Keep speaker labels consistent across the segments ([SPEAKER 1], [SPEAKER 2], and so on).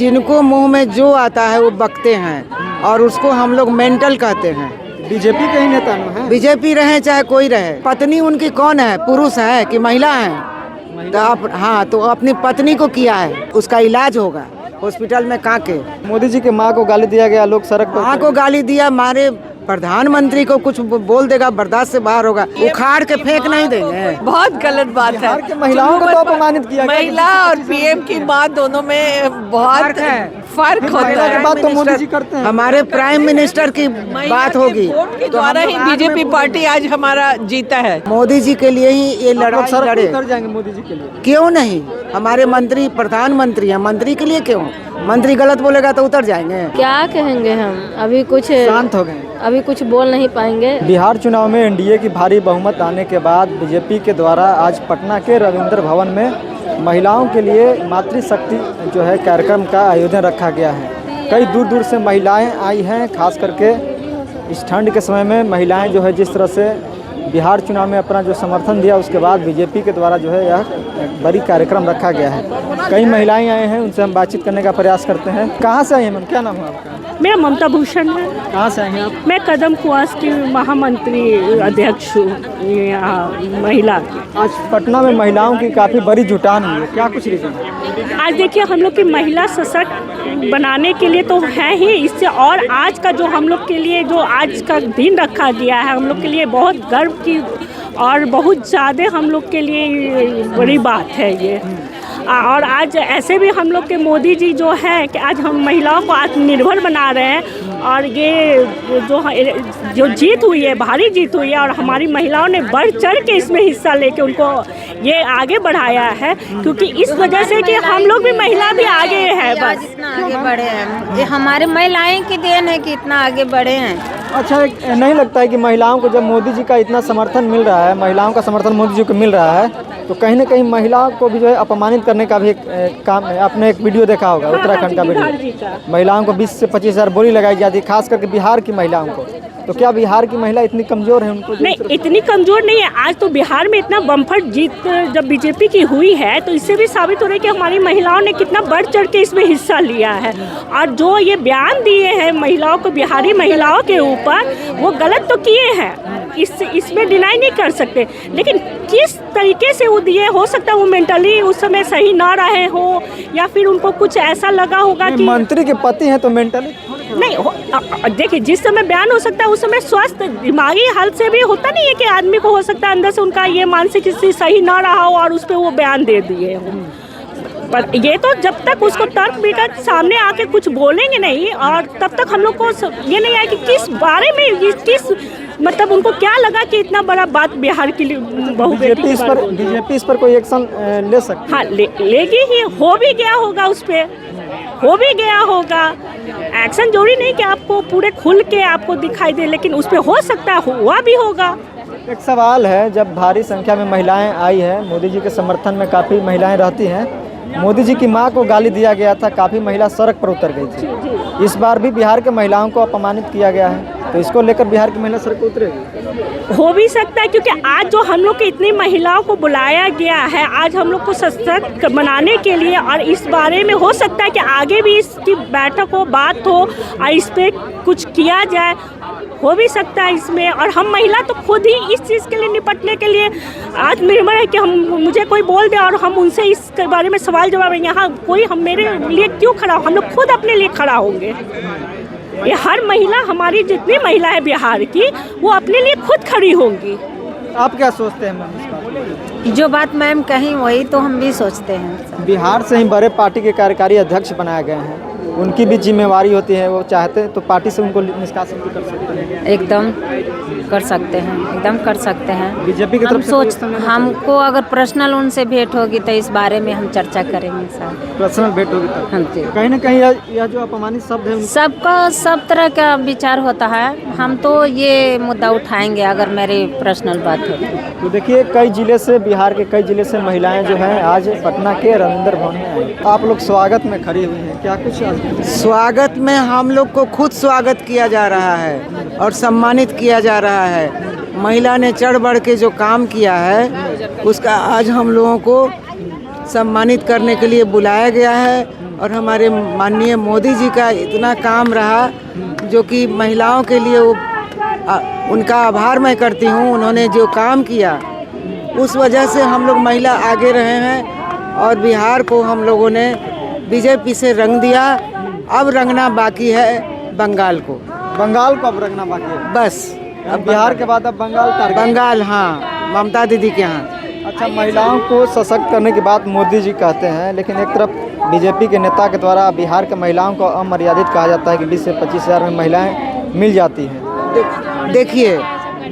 [SPEAKER 1] जिनको मुंह में जो आता है वो बकते हैं और उसको हम लोग मेंटल कहते हैं।
[SPEAKER 2] बीजेपी के ही नेता है।
[SPEAKER 1] बीजेपी रहे चाहे कोई रहे, पत्नी उनकी कौन है, पुरुष है कि महिला है? तो आप हाँ, तो अपनी पत्नी को किया है, उसका इलाज होगा हॉस्पिटल में काके।
[SPEAKER 2] मोदी जी के माँ को गाली दिया गया, लोग सड़क पर
[SPEAKER 1] माँ को गाली दिया, मारे प्रधानमंत्री को कुछ बोल देगा, बर्दाश्त से बाहर होगा, उखाड़ के फेंक नहीं देंगे।
[SPEAKER 3] बहुत गलत बात है।
[SPEAKER 2] बिहार के महिलाओं को तो अपमानित किया गया।
[SPEAKER 3] महिला और पीएम की बात दोनों में बहुत फर्क होता
[SPEAKER 2] महिला
[SPEAKER 3] है।
[SPEAKER 2] की बात तो मोदी जी करते हैं।
[SPEAKER 1] हमारे प्राइम मिनिस्टर की बात होगी
[SPEAKER 3] वोट के द्वारा ही बीजेपी पार्टी आज हमारा जीता है।
[SPEAKER 1] मोदी जी के लिए ही ये
[SPEAKER 2] लोग
[SPEAKER 1] लड़ाई
[SPEAKER 2] सड़क
[SPEAKER 1] लड़े।
[SPEAKER 2] पर उतर जाएंगे मोदी जी के लिए।
[SPEAKER 1] क्यों नहीं? हमारे मंत्री प्रधानमंत्री हैं, मंत्री के लिए क्यों? मंत्री गलत बोलेगा तो उतर जाएंगे।
[SPEAKER 4] क्या कहेंगे हम, अभी कुछ
[SPEAKER 2] शांत हो गए।
[SPEAKER 4] अभी कुछ बोल नहीं पाएंगे।
[SPEAKER 2] बिहार चुनाव में एनडीए की भारी बहुमत आने के बाद बीजेपी के द्वारा आज पटना के रविंद्र भवन में महिलाओं के लिए मातृशक्ति जो है कार्यक्रम का आयोजन रखा गया है। कई दूर दूर से महिलाएं आई हैं, खास करके इस ठंड के समय में महिलाएं जो है जिस तरह से बिहार चुनाव में अपना जो समर्थन दिया, उसके बाद बीजेपी के द्वारा जो है यह बड़ी कार्यक्रम रखा गया है। कई महिलाएं आए हैं, उनसे हम बातचीत करने का प्रयास करते हैं। कहाँ से आई हैं मैम, क्या नाम है आपका?
[SPEAKER 5] मेरा ममता भूषण है।
[SPEAKER 2] कहाँ से आई हैं आप?
[SPEAKER 5] मैं कदम कुआस की महामंत्री अध्यक्ष हूँ यहाँ महिला की।
[SPEAKER 2] आज पटना में महिलाओं की काफ़ी बड़ी जुटान हुई है, क्या कुछ रीज़न है?
[SPEAKER 5] आज देखिए, हम लोग की महिला सशक्त बनाने के लिए तो है ही, इससे और आज का जो हम लोग के लिए जो आज का दिन रखा गया है, हम लोग के लिए बहुत गर्व की और बहुत ज़्यादा हम लोग के लिए बड़ी बात है ये। और आज ऐसे भी हम लोग के मोदी जी जो है कि आज हम महिलाओं को आत्मनिर्भर बना रहे हैं और ये जो जीत हुई है, भारी जीत हुई है और हमारी महिलाओं ने बढ़ चढ़ के इसमें हिस्सा लेके उनको ये आगे बढ़ाया है, क्योंकि इस वजह से कि हम लोग भी महिला भी आगे है। बस
[SPEAKER 6] इतना आगे बढ़े हैं, ये हमारे महिलाएं की देन है कि इतना आगे बढ़े हैं। अच्छा,
[SPEAKER 2] नहीं लगता है कि महिलाओं को जब मोदी जी का इतना समर्थन मिल रहा है, महिलाओं का समर्थन मोदी जी को मिल रहा है, तो कहीं ना कहीं महिलाओं को भी जो है अपमानित करने का भी एक काम है। आपने एक वीडियो देखा होगा, उत्तराखंड का वीडियो, महिलाओं को 20 से 25 हज़ार बोली लगाई जाती है, खास करके बिहार की महिलाओं को। तो क्या बिहार की महिला इतनी कमज़ोर है? उनको
[SPEAKER 5] नहीं, इतनी कमज़ोर नहीं है। आज तो बिहार में इतना बम्पर जीत जब बीजेपी की हुई है, तो इससे भी साबित हो रहा है कि हमारी महिलाओं ने कितना बढ़ चढ़ के इसमें हिस्सा लिया है। और जो ये बयान दिए हैं महिलाओं को, बिहारी महिलाओं के ऊपर, वो गलत तो किए हैं, इसमें डिनाई नहीं कर सकते, लेकिन किस तरीके से वो दिए, हो सकता है वो मेंटली उस समय सही ना रहे हो, या फिर उनको कुछ ऐसा लगा होगा कि
[SPEAKER 2] मंत्री के पति हैं तो मेंटली
[SPEAKER 5] नहीं। देखिए, जिस समय बयान हो सकता है उस समय स्वस्थ दिमागी हालत से भी होता नहीं है कि आदमी को हो सकता है अंदर से उनका ये मानसिक स्थिति सही ना रहा हो और उस पर वो बयान दे दिए हो। पर ये तो जब तक उसको तर्क वितर्क सामने आके कुछ बोलेंगे नहीं, और तब तक हम लोग को ये नहीं आया कि किस बारे में, किस मतलब उनको क्या लगा कि इतना बड़ा बात बिहार के लिए
[SPEAKER 2] बीजेपी इस पर कोई एक्शन ले सकती है?
[SPEAKER 5] हाँ, लेगी ही, हो भी गया होगा, उस पर हो भी गया होगा। एक्शन जरूरी नहीं कि आपको पूरे खुल के आपको दिखाई दे, लेकिन उस पर हो सकता है हुआ भी होगा।
[SPEAKER 2] एक सवाल है, जब भारी संख्या में महिलाएं आई हैं, मोदी जी के समर्थन में काफ़ी महिलाएं रहती हैं, मोदी जी की मां को गाली दिया गया था, काफ़ी महिला सड़क पर उतर गई थी। इस बार भी बिहार के महिलाओं को अपमानित किया गया है, तो इसको लेकर बिहार की महिला सड़क पर उतरेगी?
[SPEAKER 5] हो भी सकता है, क्योंकि आज जो हम लोग की इतनी महिलाओं को बुलाया गया है, आज हम लोग को सशक्त बनाने के लिए, और इस बारे में हो सकता है कि आगे भी इसकी बैठक हो, बात हो और इस पर कुछ किया जाए, हो भी सकता है इसमें। और हम महिला तो खुद ही इस चीज़ के लिए निपटने के लिए आत्मनिर्भर है कि हम, मुझे कोई बोल दे और हम उनसे इस बारे में सवाल जवाब, यहाँ कोई हम मेरे लिए क्यों खड़ा हो, हम लोग खुद अपने लिए खड़ा होंगे। ये हर महिला, हमारी जितनी महिला है बिहार की, वो अपने लिए खुद खड़ी होंगी।
[SPEAKER 2] आप क्या सोचते हैं मैम इस बात में?
[SPEAKER 6] जो बात मैम कही वही तो हम भी सोचते हैं।
[SPEAKER 2] बिहार से ही बड़े पार्टी के कार्यकारी अध्यक्ष बनाए गए हैं, उनकी भी जिम्मेवारी होती है, वो चाहते हैं तो पार्टी से उनको निष्कासित भी कर सकते हैं।
[SPEAKER 6] एकदम कर सकते हैं, एकदम कर सकते हैं।
[SPEAKER 2] बीजेपी की तरफ से
[SPEAKER 6] हमको अगर पर्सनल उनसे भेंट होगी तो इस बारे में हम चर्चा करेंगे सर।
[SPEAKER 2] पर्सनल भेंट होगी तब।
[SPEAKER 6] हाँ जी।
[SPEAKER 2] कहीं ना कहीं यह जो अपमानित शब्द है
[SPEAKER 6] सबका सब तरह का विचार होता है, हम तो ये मुद्दा उठाएंगे अगर मेरी पर्सनल बात होगी।
[SPEAKER 2] तो देखिए, कई जिले से, बिहार के कई जिले से महिलाएं जो हैं आज पटना के रविंद्र भवन में आई। आप लोग स्वागत में खड़ी हुई हैं, क्या कुछ?
[SPEAKER 1] स्वागत में हम लोग को खुद स्वागत किया जा रहा है और सम्मानित किया जा रहा है। महिला ने चढ़ बढ़ के जो काम किया है, उसका आज हम लोगों को सम्मानित करने के लिए बुलाया गया है और हमारे माननीय मोदी जी का इतना काम रहा जो कि महिलाओं के लिए वो उनका आभार मैं करती हूँ। उन्होंने जो काम किया उस वजह से हम लोग महिला आगे रहे हैं और बिहार को हम लोगों ने बीजेपी से रंग दिया। अब रंगना बाकी है बंगाल को।
[SPEAKER 2] बंगाल को अब रंगना बाकी है
[SPEAKER 1] बस
[SPEAKER 2] अब बिहार के बाद अब बंगाल टारगेट।
[SPEAKER 1] बंगाल, हाँ, ममता दीदी के यहाँ।
[SPEAKER 2] अच्छा, महिलाओं को सशक्त करने की बात मोदी जी कहते हैं, लेकिन एक तरफ बीजेपी के नेता के द्वारा बिहार के महिलाओं को अमर्यादित कहा जाता है कि 20 से 25 हज़ार में महिलाएं मिल जाती हैं।
[SPEAKER 1] देखिए,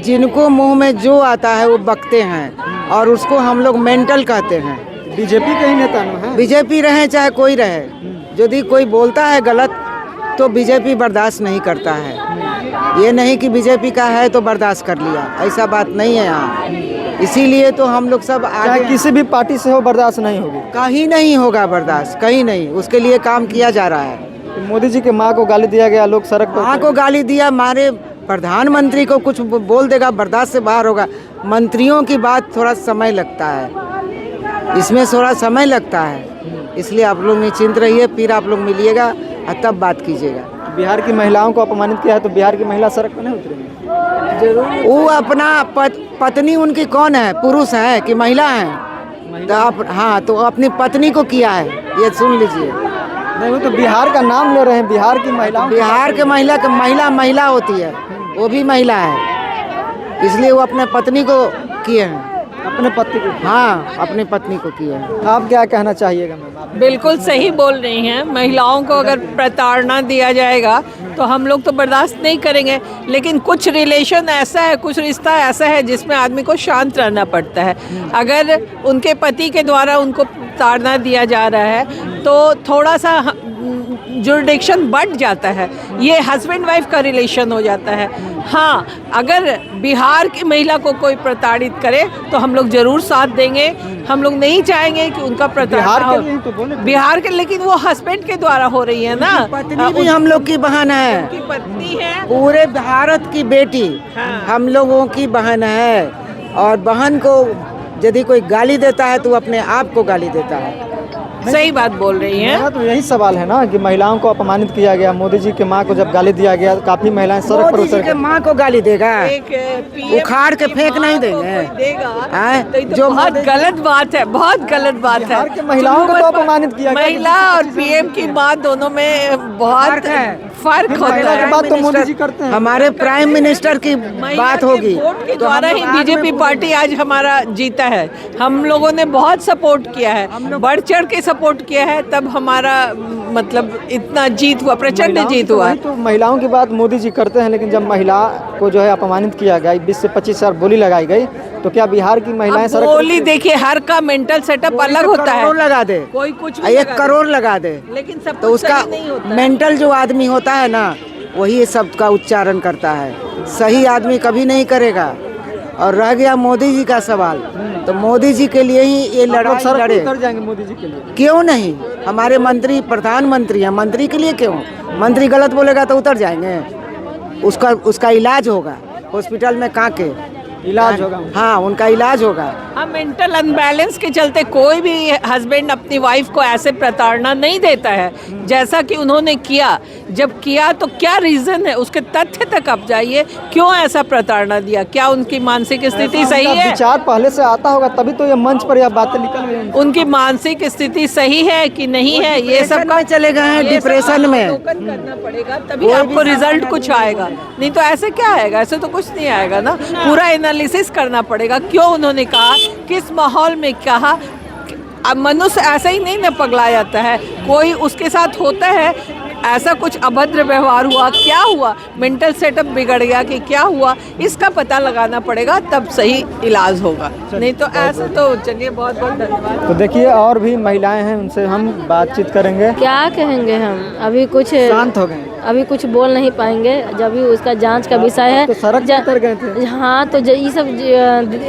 [SPEAKER 1] जिनको मुंह में जो आता है वो बकते हैं और उसको हम लोग मेंटल कहते हैं।
[SPEAKER 2] बीजेपी के ही नेता हैं।
[SPEAKER 1] बीजेपी रहे चाहे कोई रहे, यदि कोई बोलता है गलत तो बीजेपी बर्दाश्त नहीं करता है। ये नहीं कि बीजेपी का है तो बर्दाश्त कर लिया, ऐसा बात नहीं है यहाँ। इसीलिए तो हम लोग सब
[SPEAKER 2] चाहे
[SPEAKER 1] आगे,
[SPEAKER 2] किसी भी पार्टी से हो, बर्दाश्त नहीं होगी।
[SPEAKER 1] कहीं नहीं होगा बर्दाश्त, कहीं नहीं। उसके लिए काम किया जा रहा है।
[SPEAKER 2] तो मोदी जी के माँ को गाली दिया गया, लोग सड़क पर
[SPEAKER 1] माँ को गाली दिया, हमारे प्रधानमंत्री को कुछ बोल देगा, बर्दाश्त से बाहर होगा। मंत्रियों की बात थोड़ा समय लगता है, इसमें थोड़ा समय लगता है। इसलिए आप लोग निश्चिंत रहिए, फिर आप लोग मिलिएगा और तब बात कीजिएगा।
[SPEAKER 2] बिहार की महिलाओं को अपमानित किया है तो बिहार की महिला सड़क पर नहीं उतरेंगी?
[SPEAKER 1] जरूर। वो अपना पत्नी उनकी कौन है, पुरुष है कि महिला है? तो आप, हाँ, तो अपनी पत्नी को किया है, ये सुन लीजिए।
[SPEAKER 2] नहीं, वो तो बिहार का नाम ले रहे हैं, बिहार की महिला।
[SPEAKER 1] बिहार के महिला होती है, वो भी महिला है, इसलिए वो अपने पत्नी को किए हैं।
[SPEAKER 2] अपने पति को?
[SPEAKER 1] हाँ, अपनी पत्नी को किए हैं।
[SPEAKER 2] आप क्या कहना चाहिएगा मैम?
[SPEAKER 3] बिल्कुल सही बोल रही हैं। महिलाओं को अगर प्रताड़ना दिया जाएगा तो हम लोग तो बर्दाश्त नहीं करेंगे, लेकिन कुछ रिलेशन ऐसा है, कुछ रिश्ता ऐसा है जिसमें आदमी को शांत रहना पड़ता है। अगर उनके पति के द्वारा उनको प्रताड़ना दिया जा रहा है तो थोड़ा सा जुरिडिक्शन बढ़ जाता है, ये हस्बैंड वाइफ का रिलेशन हो जाता है। हाँ, अगर बिहार की महिला को कोई प्रताड़ित करे तो हम लोग जरूर साथ देंगे। हम लोग नहीं चाहेंगे कि उनका प्रताड़ना हो बिहार के, लेकिन वो हस्बैंड के द्वारा हो रही है ना।
[SPEAKER 1] पत्नी भी हम लोग की बहन है,
[SPEAKER 3] उनकी पत्नी है,
[SPEAKER 1] पूरे भारत की बेटी हम लोगों की बहन है। और बहन को यदि कोई गाली देता है तो वो अपने आप को गाली देता है।
[SPEAKER 3] सही बात बोल रही हैं।
[SPEAKER 2] मेरा तो यही सवाल है ना कि महिलाओं को अपमानित किया गया। मोदी जी के माँ को जब गाली दिया गया, काफी महिलाएं सड़क पर
[SPEAKER 1] मोदी जी
[SPEAKER 2] उतर
[SPEAKER 1] के माँ को गाली देगा, उखाड़ के फेंक नहीं देंगे।
[SPEAKER 3] तो ये तो बहुत गलत बात है, बहुत गलत बात है।
[SPEAKER 2] बिहार के महिलाओं को तो अपमानित किया गया।
[SPEAKER 3] महिला और पीएम की बात दोनों में बहुत फर्क होता
[SPEAKER 2] महिला
[SPEAKER 3] है।
[SPEAKER 2] की बात तो मोदी जी करते हैं।
[SPEAKER 1] हमारे प्राइम मिनिस्टर की बात होगी
[SPEAKER 3] वोट के
[SPEAKER 1] तो
[SPEAKER 3] द्वारा ही बीजेपी पार्टी आज हमारा जीता है। हम लोगों ने बहुत सपोर्ट किया है, बढ़ चढ़ के सपोर्ट किया है, तब हमारा मतलब इतना जीत हुआ, प्रचंड जीत हुआ।
[SPEAKER 2] तो महिलाओं की बात मोदी जी करते हैं, लेकिन जब महिला को जो है अपमानित किया गया, 20 से 25 हज़ार बोली लगाई गई, तो क्या बिहार की महिलाएं सड़क पर
[SPEAKER 3] बोली देखिए, हर का मेंटल सेटअप अलग होता है।
[SPEAKER 1] करोड़ लगा दे,
[SPEAKER 3] कोई कुछ
[SPEAKER 1] 1 करोड़ लगा दे,
[SPEAKER 3] लेकिन सब
[SPEAKER 1] तो
[SPEAKER 3] कुछ
[SPEAKER 1] उसका
[SPEAKER 3] सही नहीं होता है।
[SPEAKER 1] मेंटल जो आदमी होता है ना, वही सब का उच्चारण करता है। सही आदमी कभी नहीं करेगा। और रह गया मोदी जी का सवाल, तो मोदी जी के लिए ही ये लड़ाई लड़े।
[SPEAKER 2] उतर जाएंगे मोदी जी के लिए?
[SPEAKER 1] क्यों नहीं? हमारे मंत्री प्रधानमंत्री हैं, मंत्री के लिए क्यों? मंत्री गलत बोलेगा तो उतर जाएंगे? उसका इलाज होगा हॉस्पिटल में, कहाँ के
[SPEAKER 2] इलाज होगा?
[SPEAKER 1] हाँ, उनका इलाज होगा।
[SPEAKER 3] हाँ, मेंटल अनबैलेंस के चलते कोई भी हस्बैंड अपनी वाइफ को ऐसे प्रताड़ना नहीं देता है जैसा कि उन्होंने किया। जब किया तो क्या रीजन है, उसके तथ्य तक आप जाइए, क्यों ऐसा प्रताड़ना दिया? क्या उनकी मानसिक स्थिति सही है?
[SPEAKER 2] विचार पहले से आता होगा तभी तो ये मंच पर यह बातें निकल गई।
[SPEAKER 3] उनकी मानसिक स्थिति सही है कि नहीं है, ये सब
[SPEAKER 1] में चले गए हैं, डिप्रेशन में।
[SPEAKER 3] अवलोकन करना पड़ेगा, तभी आपको रिजल्ट कुछ आएगा। नहीं तो ऐसे क्या आएगा? ऐसे तो कुछ नहीं आएगा ना। पूरा एनालिसिस करना पड़ेगा, क्यों उन्होंने कहा, किस माहौल में कहा। अब मनुष्य ऐसा ही नहीं ना पगला जाता है, कोई उसके साथ होता है ऐसा कुछ अभद्र व्यवहार हुआ, क्या हुआ, मेंटल सेटअप बिगड़ गया कि क्या हुआ, इसका पता लगाना पड़ेगा, तब सही इलाज होगा। नहीं तो ऐसे तो चलिए, बहुत बहुत धन्यवाद।
[SPEAKER 2] तो देखिए, और भी महिलाएं हैं, उनसे हम बातचीत करेंगे।
[SPEAKER 4] क्या कहेंगे हम, अभी कुछ
[SPEAKER 2] शांत हो गए?
[SPEAKER 4] अभी कुछ बोल नहीं पाएंगे, जब भी उसका जांच का विषय है।
[SPEAKER 2] तो सड़क पर उतर गए थे?
[SPEAKER 4] हाँ, तो ये सब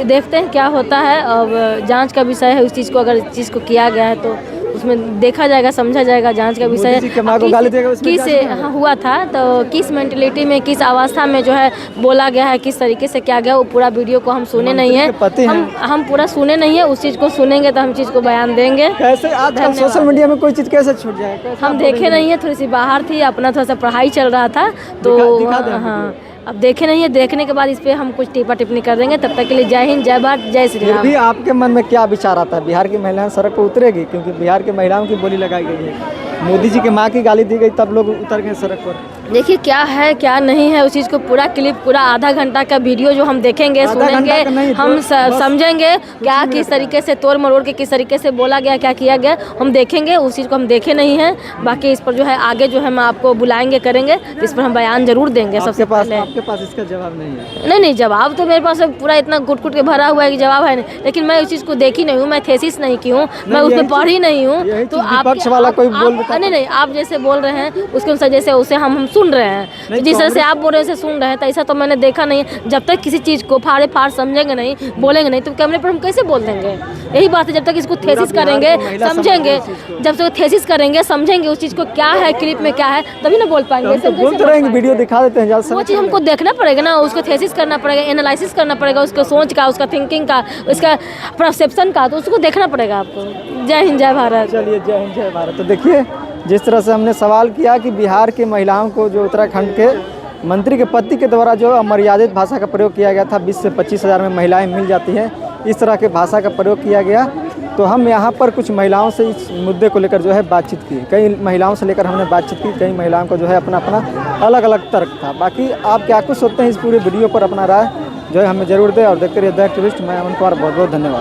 [SPEAKER 4] देखते हैं क्या होता है। अब जांच का विषय है, उस चीज़ को अगर इस चीज़ को किया गया है तो उसमें देखा जाएगा, समझा जाएगा, जांच का विषय
[SPEAKER 2] मोदी जी के माँ को गाली देगा उसमें
[SPEAKER 4] किस
[SPEAKER 2] जांच नहीं
[SPEAKER 4] हुआ था, तो किस मेंटेलिटी में, किस अवस्था में जो है बोला गया है, किस तरीके से क्या गया, वो पूरा वीडियो को हम सुने नहीं
[SPEAKER 2] मंत्री के पति
[SPEAKER 4] है,
[SPEAKER 2] हैं।
[SPEAKER 4] हम पूरा सुने नहीं है। उस चीज़ को सुनेंगे तो हम चीज़ को बयान देंगे।
[SPEAKER 2] कैसे आजकल सोशल मीडिया में कोई चीज़ कैसे छूट जाए? कैसे
[SPEAKER 4] हम
[SPEAKER 2] आप
[SPEAKER 4] देखे
[SPEAKER 2] बोलेंगे?
[SPEAKER 4] नहीं है, थोड़ी सी बाहर थी, अपना थोड़ा सा पढ़ाई चल रहा था, तो
[SPEAKER 2] दिखा दें
[SPEAKER 4] हाँ अब देखे नहीं है, देखने के बाद इस पे हम कुछ टिप्पणी टिप्पणी कर देंगे। तब तक के लिए जय हिंद, जय भारत, जय श्री
[SPEAKER 2] फिर
[SPEAKER 4] राम।
[SPEAKER 2] भी आपके मन में क्या विचार आता है? बिहार की महिलाएं सड़क पर उतरेगी? क्योंकि बिहार की महिलाओं की बोली लगाई गई है, मोदी जी के माँ की गाली दी गई, तब लोग उतर गए सड़क पर।
[SPEAKER 4] देखिए क्या है क्या नहीं है, उस चीज़ को पूरा क्लिप, पूरा आधा घंटा का वीडियो जो हम देखेंगे,
[SPEAKER 2] आधा घंटा
[SPEAKER 4] सुनेंगे,
[SPEAKER 2] का नहीं,
[SPEAKER 4] हम
[SPEAKER 2] बस
[SPEAKER 4] समझेंगे क्या किस तरीके से तोड़ मरोड़ के किस तरीके से बोला गया, क्या किया गया, हम देखेंगे। उस चीज़ को हम देखे नहीं हैं। बाकी इस पर जो है आगे जो है हम आपको बुलाएंगे, करेंगे, तो इस पर हम बयान जरूर देंगे। सबसे पहले
[SPEAKER 2] आपके पास इसका जवाब नहीं है?
[SPEAKER 4] नहीं, जवाब तो मेरे पास पूरा इतना कुट कुट के भरा हुआ है कि जवाब है नहीं, लेकिन मैं उस चीज़ को देखी नहीं हूँ, मैं थेसिस नहीं की हूँ, मैं उस पर पढ़ी नहीं हूँ। तो आप
[SPEAKER 2] विपक्ष वाला कोई बोल देता
[SPEAKER 4] नहीं, आप जैसे बोल रहे हैं उसके अनुसार जैसे उसे हम सुन रहे हैं, तो जिस तरह से आप बोल रहे हैं उसे सुन रहे हैं, तो ऐसा तो मैंने देखा नहीं है। जब तक किसी चीज़ को फाड़े फाड़ समझेंगे नहीं, बोलेंगे नहीं, तो कैमरे पर हम कैसे बोल देंगे? यही बात है, जब तक इसको थेसिस करेंगे, समझेंगे, जब तक थेसिस करेंगे, समझेंगे उस चीज़ को क्या है, क्लिप में क्या है, तभी ना बोल पाएंगे।
[SPEAKER 2] तो बोलते रहेंगे, वीडियो दिखा देते हैं ज़्यादा से
[SPEAKER 4] वो चीज़ हमको देखना पड़ेगा ना, उसको थेसिस करना पड़ेगा, एनालिसिस करना पड़ेगा, उसको सोच का, उसका थिंकिंग का, उसका परसेप्शन का, तो उसको देखना पड़ेगा आपको। जय हिंद, जय भारत।
[SPEAKER 2] चलिए, जय हिंद, जय भारत। तो देखिए, जिस तरह से हमने सवाल किया कि बिहार की महिलाओं को जो उत्तराखंड के मंत्री के पति के द्वारा जो अमर्यादित भाषा का प्रयोग किया गया था, 20 से 25 हज़ार में महिलाएं मिल जाती हैं, इस तरह के भाषा का प्रयोग किया गया। तो हम यहाँ पर कुछ महिलाओं से इस मुद्दे को लेकर जो है बातचीत की। कई महिलाओं से लेकर हमने बातचीत की, कई महिलाओं को जो है अपना अपना अलग अलग तर्क था। बाकी आप क्या कुछ सोचते हैं इस पूरे वीडियो पर, अपना राय जो है हमें ज़रूर दें। और देखते रहिए द एक्टिविस्ट। मैं अमन कुमार, बहुत बहुत धन्यवाद।